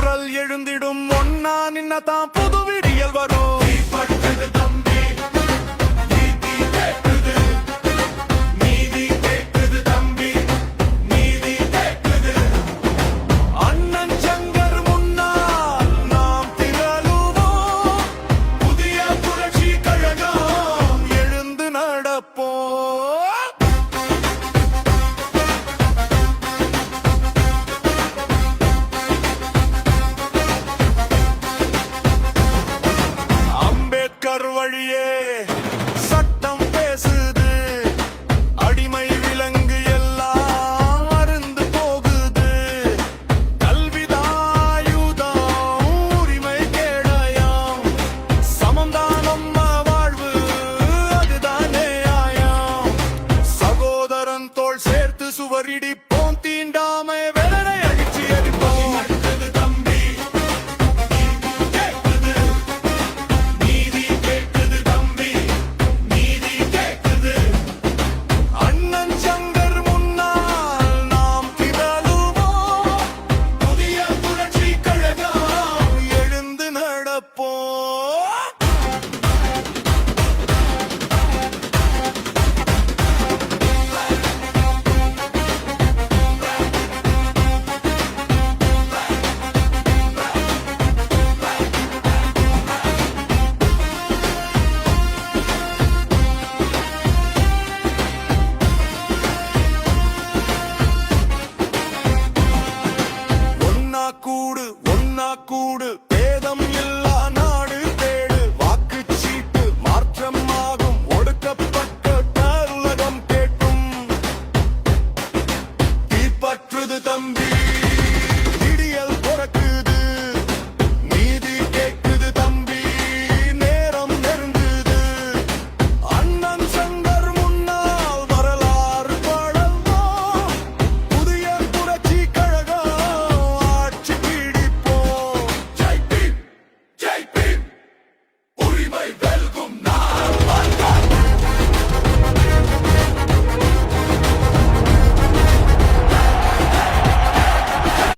குரல் எழுந்திடும் ஒன்னா நின்னதான் புது விடியல் வரும். வழியே சட்டம் பேசுது, அடிமை விலங்கு எல்லாம் அருந்து போகுது. கல்விதாயுதம் உரிமை கேடயம், சமம்தான் நம்ம வாழ்வு, அதுதான் நியாயம். சகோதரன் தோள் சேர்த்து சுவரிடிப்போம், தீண்டாமை வெள்ளனை அழிச்சு எரிப்போம். ஒன்னா கூடு